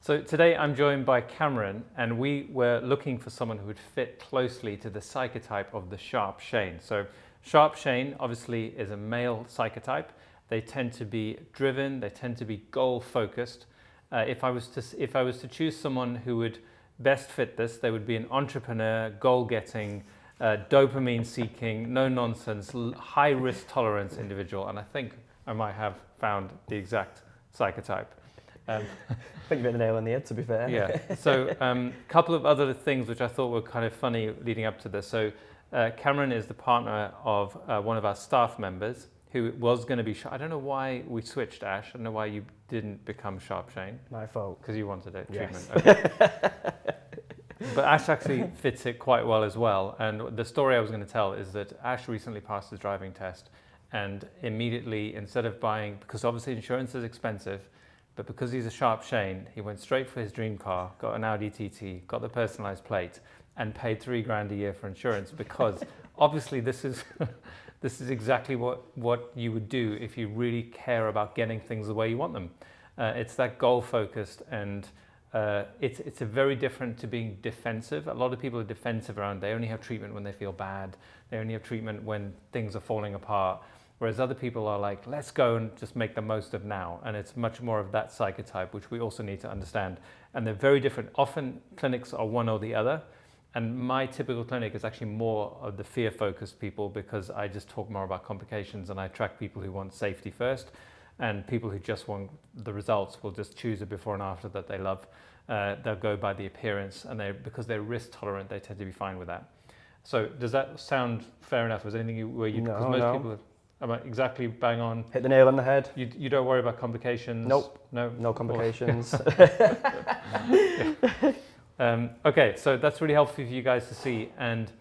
So today I'm joined by Cameron, and we were looking for someone who would fit closely to the psychotype of the sharp Shane. So sharp Shane obviously is a male psychotype. They tend to be driven, they tend to be goal focused. If I was to choose someone who would best fit this, they would be an entrepreneur, goal getting, dopamine seeking, no nonsense, high risk tolerance individual. And I think I might have found the exact psychotype. I think you hit the nail on the head, to be fair. Yeah. So a couple of other things which I thought were kind of funny leading up to this. So Cameron is the partner of one of our staff members who was going to be I don't know why we switched, Ash. I don't know why you didn't become Sharp Shane. My fault. Because you wanted a treatment. Yes. Okay. But Ash actually fits it quite well as well. And the story I was going to tell is that Ash recently passed his driving test, and immediately, instead of buying, because obviously insurance is expensive, but because he's a Sharp Shane, he went straight for his dream car, got an Audi TT, got the personalized plate, and paid $3,000 a year for insurance, because obviously this is exactly what you would do if you really care about getting things the way you want them. It's that goal focused, and it's a very different to being defensive. A lot of people are defensive around, they only have treatment when they feel bad, they only have treatment when things are falling apart. Whereas other people are like, let's go and just make the most of now. And it's much more of that psychotype, which we also need to understand. And they're very different. Often clinics are one or the other. And my typical clinic is actually more of the fear-focused people, because I just talk more about complications and I track people who want safety first. And people who just want the results will just choose a before and after that they love. They'll go by the appearance, and because they're risk tolerant, they tend to be fine with that. So does that sound fair enough? Was there anything where you, because most people have, exactly bang on. Hit the nail on the head. You don't worry about complications? Nope. No complications. Okay, so that's really helpful for you guys to see. And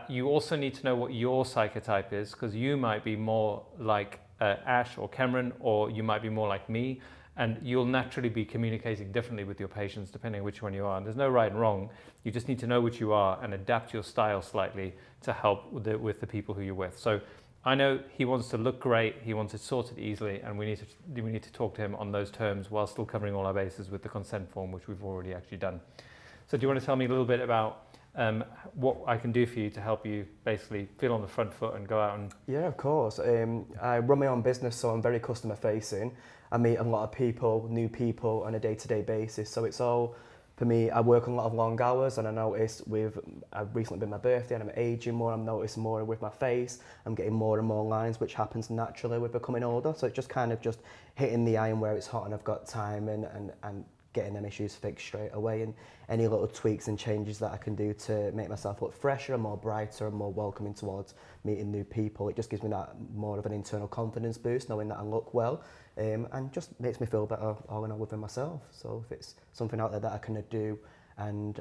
you also need to know what your psychotype is, because you might be more like Ash or Cameron, or you might be more like me. And you'll naturally be communicating differently with your patients depending on which one you are. And there's no right and wrong. You just need to know which you are and adapt your style slightly to help with the people who you're with. So I know he wants to look great, he wants it sorted easily, and we need to talk to him on those terms while still covering all our bases with the consent form, which we've already actually done. So do you want to tell me a little bit about what I can do for you to help you basically feel on the front foot and go out and... Yeah, of course. I run my own business, so I'm very customer facing. I meet a lot of people, new people on a day-to-day basis. So it's all, for me, I work a lot of long hours, and I noticed I've recently been my birthday and I'm aging more, I'm noticing more with my face, I'm getting more and more lines, which happens naturally with becoming older. So it's just kind of just hitting the iron where it's hot, and I've got time and getting them issues fixed straight away, and any little tweaks and changes that I can do to make myself look fresher and more brighter and more welcoming towards meeting new people. It just gives me that more of an internal confidence boost, knowing that I look well, and just makes me feel better all in all within myself. So if it's something out there that I can do and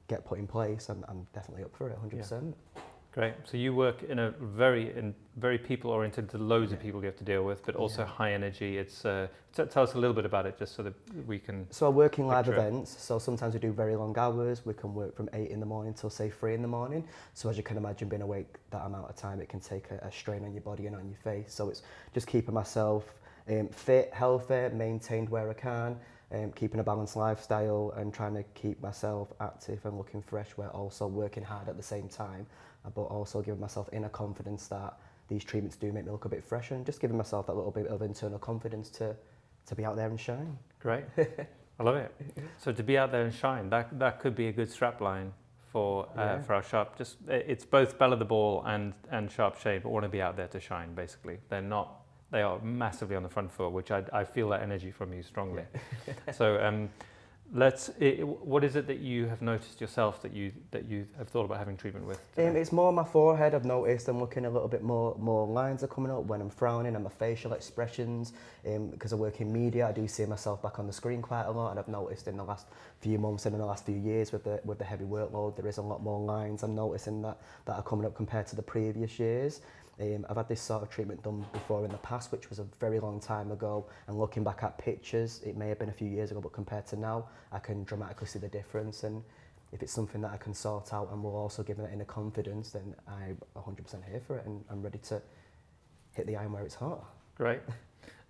get put in place, I'm definitely up for it, 100%. Yeah. Great. So you work in a very people-oriented, to loads of people you have to deal with, but also high energy. It's tell us a little bit about it, just so that we can... So I work in live events, so sometimes we do very long hours. We can work from 8 in the morning till, say, 3 in the morning. So as you can imagine, being awake that amount of time, it can take a strain on your body and on your face. So it's just keeping myself fit, healthy, maintained where I can, keeping a balanced lifestyle and trying to keep myself active and looking fresh, while also working hard at the same time, but also giving myself inner confidence that these treatments do make me look a bit fresher, and just giving myself that little bit of internal confidence to be out there and shine. Great. I love it. So to be out there and shine, that could be a good strap line for our Sharp. Just it's both Bella the Ball and Sharp Shade, but want to be out there to shine, basically. They are massively on the front foot, which I feel that energy from you strongly. So what is it that you have noticed yourself that you have thought about having treatment with? It's more my forehead. I've noticed I'm looking a little bit more lines are coming up when I'm frowning, and my facial expressions. Because I work in media, I do see myself back on the screen quite a lot, and I've noticed in the last few months and in the last few years with the heavy workload, there is a lot more lines. I'm noticing that are coming up compared to the previous years. I've had this sort of treatment done before in the past, which was a very long time ago, and looking back at pictures, it may have been a few years ago, but compared to now, I can dramatically see the difference. And if it's something that I can sort out and will also give it inner confidence, then I'm 100% here for it, and I'm ready to hit the iron where it's hot. Great.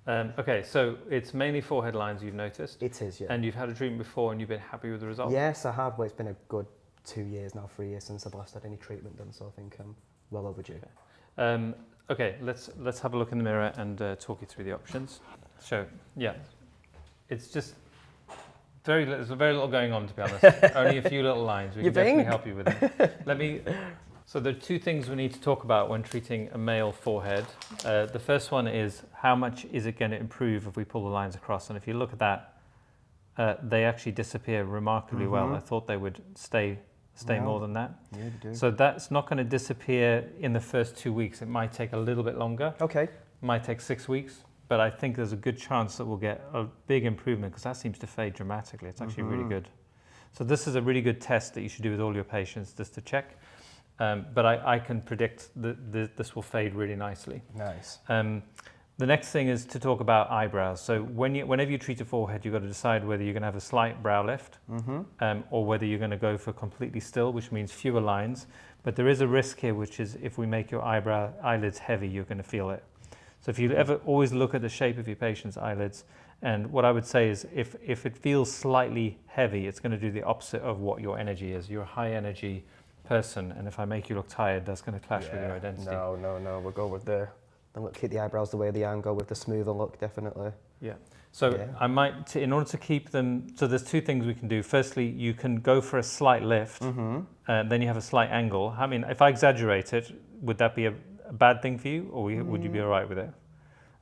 Okay, so it's mainly forehead lines you've noticed. It is, yeah. And you've had a treatment before and you've been happy with the results? Yes, I have. Well, it's been a good 2 years now, 3 years since I've last had any treatment done, so I think I'm well overdue. Okay, let's have a look in the mirror and talk you through the options. So, yeah, it's just there's very little going on, to be honest. Only a few little lines. We can definitely help you with it. So there are two things we need to talk about when treating a male forehead. The first one is how much is it going to improve if we pull the lines across? And if you look at that, they actually disappear remarkably well. I thought they would stay more than that. Yeah, they do. So that's not going to disappear in the first 2 weeks. It might take a little bit longer. Okay. It might take 6 weeks, but I think there's a good chance that we'll get a big improvement because that seems to fade dramatically. It's actually really good. So this is a really good test that you should do with all your patients just to check. But I can predict that this will fade really nicely. Nice. The next thing is to talk about eyebrows. So whenever you treat a forehead, you've got to decide whether you're going to have a slight brow lift or whether you're going to go for completely still, which means fewer lines. But there is a risk here, which is if we make your eyelids heavy, you're going to feel it. So if you ever always look at the shape of your patient's eyelids, and what I would say is if it feels slightly heavy, it's going to do the opposite of what your energy is. You're a high energy person, and if I make you look tired, that's going to clash with your identity. No, we'll go with the look, keep the eyebrows the way they are and go with the smoother look, definitely. Yeah. So I might, in order to keep them, so there's two things we can do. Firstly, you can go for a slight lift, then you have a slight angle. I mean, if I exaggerate it, would that be a bad thing for you, or would you be all right with it?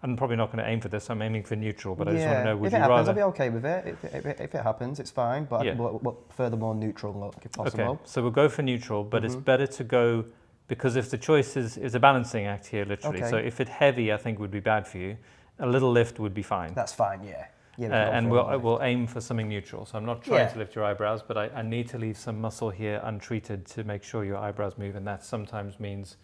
I'm probably not going to aim for this. I'm aiming for neutral, but I just want to know, would you rather... If it happens, I'll be okay with it. If it happens, it's fine, but we'll prefer the more neutral look, if possible. Okay, so we'll go for neutral, but it's better to go, because if the choice is a balancing act here, literally. Okay. So if it's heavy, I think would be bad for you. A little lift would be fine. That's fine, yeah. And we'll aim for something neutral. So I'm not trying to lift your eyebrows, but I need to leave some muscle here untreated to make sure your eyebrows move, and that sometimes means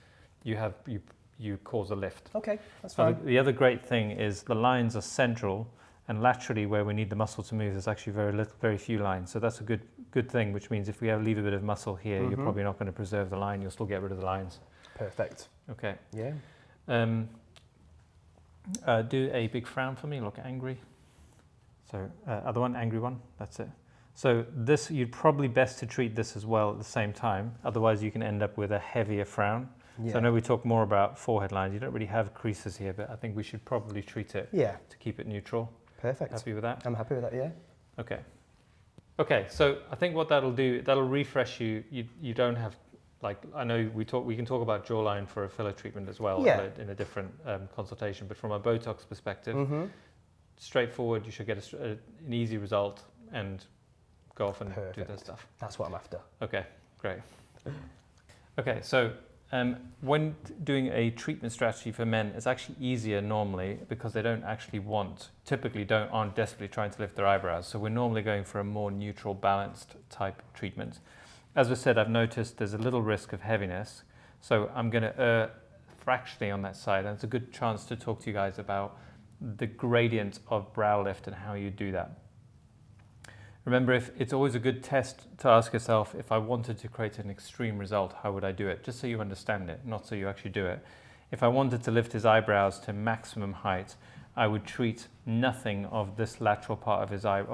you cause a lift. Okay, that's fine. The other great thing is the lines are central, and laterally where we need the muscle to move, there's actually very few lines. So that's a good thing, which means if we leave a bit of muscle here, you're probably not going to preserve the line. You'll still get rid of the lines. Perfect. Okay. Yeah. Do a big frown for me. Look angry. So other one, angry one. That's it. So this, you'd probably best to treat this as well at the same time. Otherwise, you can end up with a heavier frown. Yeah. So I know we talk more about forehead lines. You don't really have creases here, but I think we should probably treat it to keep it neutral. Perfect. Happy with that? I'm happy with that, yeah. Okay. Okay, so I think what that'll do, that'll refresh you. You don't have, like, I know we can talk about jawline for a filler treatment as well in a different consultation, but from a Botox perspective, straightforward, you should get an easy result and go off and do that stuff. That's what I'm after. Okay, great. Okay, so when doing a treatment strategy for men, it's actually easier normally because they aren't desperately trying to lift their eyebrows. So we're normally going for a more neutral, balanced type treatment. As I said, I've noticed there's a little risk of heaviness. So I'm going to err fractionally on that side. And it's a good chance to talk to you guys about the gradient of brow lift and how you do that. Remember, it's always a good test to ask yourself, if I wanted to create an extreme result, how would I do it? Just so you understand it, not so you actually do it. If I wanted to lift his eyebrows to maximum height, I would treat nothing of this lateral part of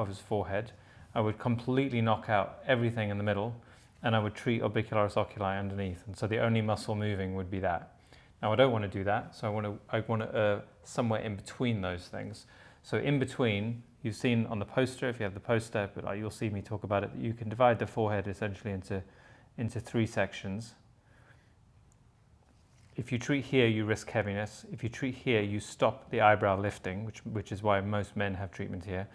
his forehead. I would completely knock out everything in the middle, and I would treat orbicularis oculi underneath. And so the only muscle moving would be that. Now I don't want to do that, so I want to somewhere in between those things. So in between, you've seen on the poster, if you have the poster, but you'll see me talk about it, you can divide the forehead essentially into 3 sections. If you treat here, you risk heaviness. If you treat here, you stop the eyebrow lifting, which is why most men have treatment here.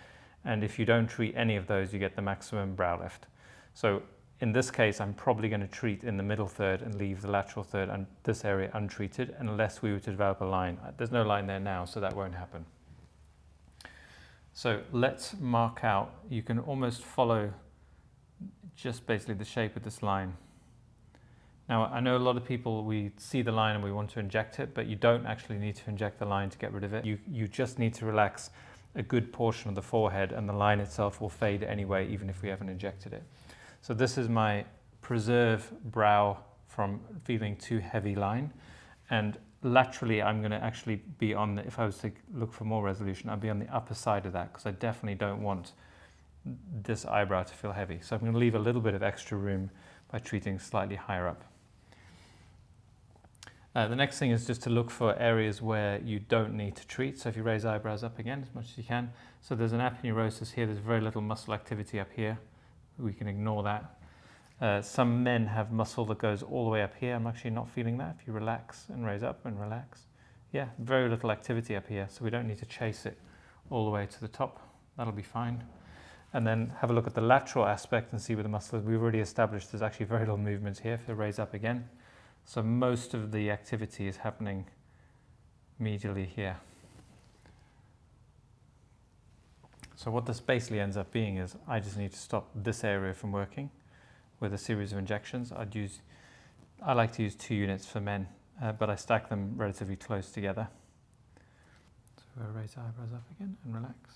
And if you don't treat any of those, you get the maximum brow lift. So in this case, I'm probably going to treat in the middle third and leave the lateral third and this area untreated, unless we were to develop a line. There's no line there now, so that won't happen. So let's mark out, you can almost follow just basically the shape of this line. Now, I know a lot of people, we see the line and we want to inject it, but you don't actually need to inject the line to get rid of it. You just need to relax a good portion of the forehead, and the line itself will fade anyway, even if we haven't injected it. So this is my preserve brow from feeling too heavy line. And laterally, I'm going to actually be on the, if I was to look for more resolution, I'd be on the upper side of that because I definitely don't want this eyebrow to feel heavy. So I'm going to leave a little bit of extra room by treating slightly higher up. The next thing is just to look for areas where you don't need to treat. So if you raise eyebrows up again as much as you can. So there's an aponeurosis here, there's very little muscle activity up here. We can ignore that. Some men have muscle that goes all the way up here. I'm actually not feeling that. If you relax and raise up and relax. Yeah, very little activity up here, so we don't need to chase it all the way to the top. That'll be fine. And then have a look at the lateral aspect and see where the muscle is. We've already established there's actually very little movement here if you raise up again. So most of the activity is happening medially here. So what this basically ends up being is I just need to stop this area from working with a series of injections. I like to use 2 units for men, but I stack them relatively close together. So we'll raise the eyebrows up again and relax.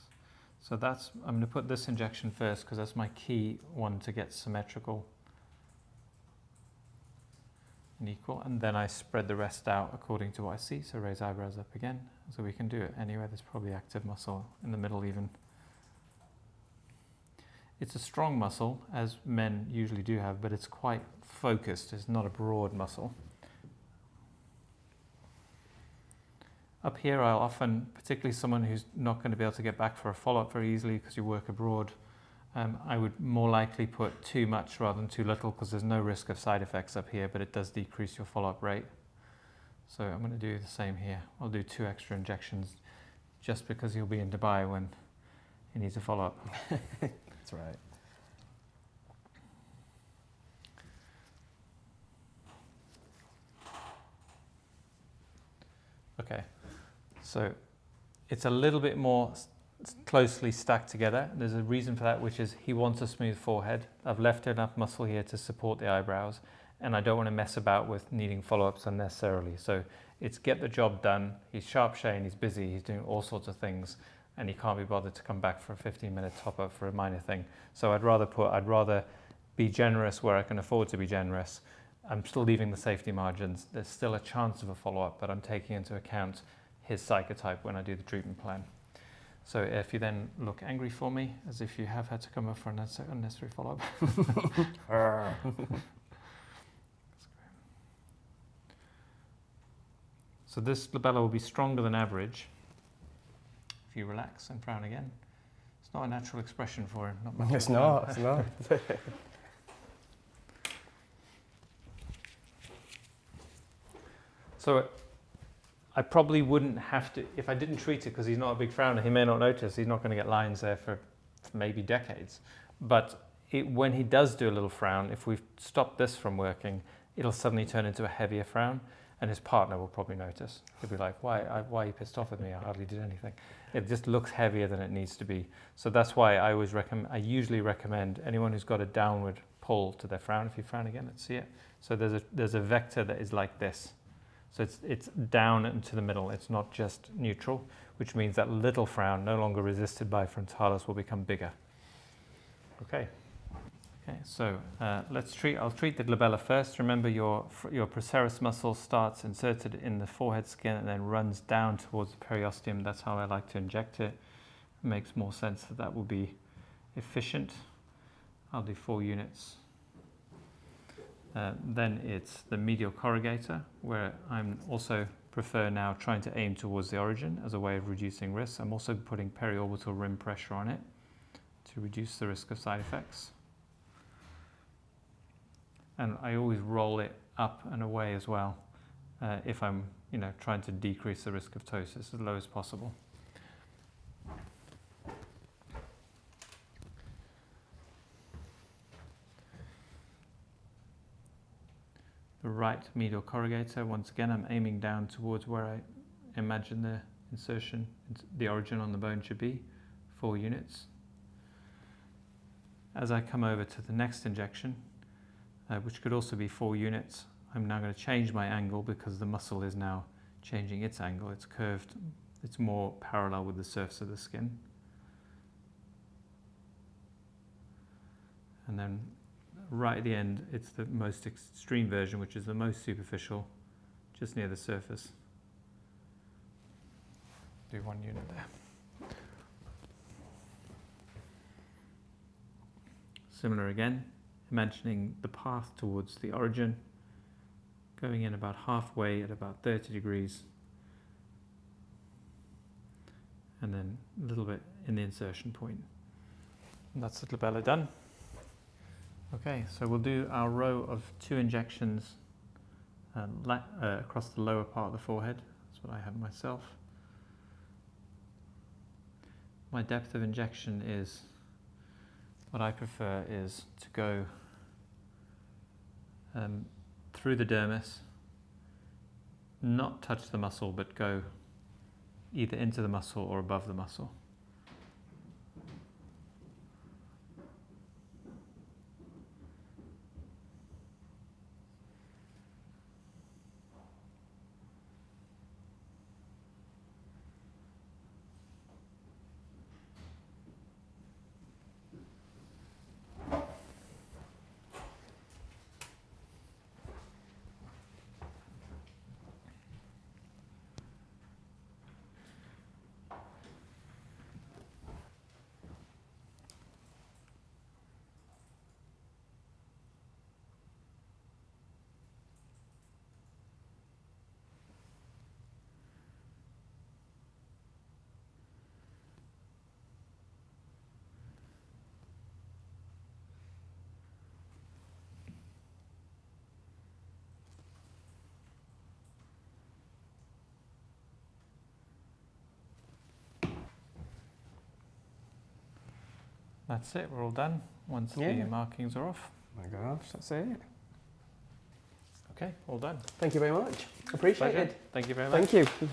So I'm going to put this injection first because that's my key one to get symmetrical and equal, and then I spread the rest out according to what I see. So raise eyebrows up again. So we can do it anywhere. There's probably active muscle in the middle even. It's a strong muscle, as men usually do have, but it's quite focused. It's not a broad muscle. Up here, I'll often, particularly someone who's not going to be able to get back for a follow-up very easily because you work abroad, I would more likely put too much rather than too little because there's no risk of side effects up here, but it does decrease your follow-up rate. So I'm going to do the same here. I'll do 2 extra injections just because he'll be in Dubai when he needs a follow-up. That's right. Okay, so it's a little bit more closely stacked together. There's a reason for that, which is he wants a smooth forehead. I've left enough muscle here to support the eyebrows, and I don't want to mess about with needing follow-ups unnecessarily. So it's get the job done. He's sharp shane, he's busy, he's doing all sorts of things, and he can't be bothered to come back for a 15-minute top-up for a minor thing. So I'd rather be generous where I can afford to be generous. I'm still leaving the safety margins. There's still a chance of a follow-up, but I'm taking into account his psychotype when I do the treatment plan. So if you then look angry for me, as if you have had to come up for an unnecessary follow-up. So this labella will be stronger than average. If you relax and frown again. It's not a natural expression for him. Not much. It's not. So I probably wouldn't have to, if I didn't treat it, because he's not a big frowner, he may not notice, he's not going to get lines there for maybe decades. But when he does do a little frown, if we've stopped this from working, it'll suddenly turn into a heavier frown, and his partner will probably notice. He'll be like, why are you pissed off at me? I hardly did anything. It just looks heavier than it needs to be. So that's why I usually recommend anyone who's got a downward pull to their frown. If you frown again, let's see it. So there's a vector that is like this. So it's down and to the middle. It's not just neutral, which means that little frown, no longer resisted by frontalis, will become bigger. Okay. Okay. So I'll treat the glabella first. Remember, your procerus muscle starts inserted in the forehead skin and then runs down towards the periosteum. That's how I like to inject it. It makes more sense that will be efficient. I'll do 4 units. Then it's the medial corrugator, where I'm also prefer now trying to aim towards the origin as a way of reducing risk. I'm also putting periorbital rim pressure on it to reduce the risk of side effects. And I always roll it up and away as well if I'm trying to decrease the risk of ptosis as low as possible. The right medial corrugator, once again, I'm aiming down towards where I imagine the insertion, the origin on the bone should be, 4 units. As I come over to the next injection, which could also be 4 units, I'm now going to change my angle because the muscle is now changing its angle. It's curved, it's more parallel with the surface of the skin. And then right at the end, it's the most extreme version, which is the most superficial, just near the surface. do 1 unit there. Similar again, imagining the path towards the origin, going in about halfway at about 30 degrees, and then a little bit in the insertion point. And that's the glabella done. Okay, so we'll do our row of 2 injections across the lower part of the forehead. That's what I have myself. My depth of injection is, what I prefer is to go through the dermis, not touch the muscle, but go either into the muscle or above the muscle. That's it, we're all done once the markings are off. Oh my gosh, that's it. Okay, all done. Thank you very much. Appreciate it. Thank you very much. Thank you.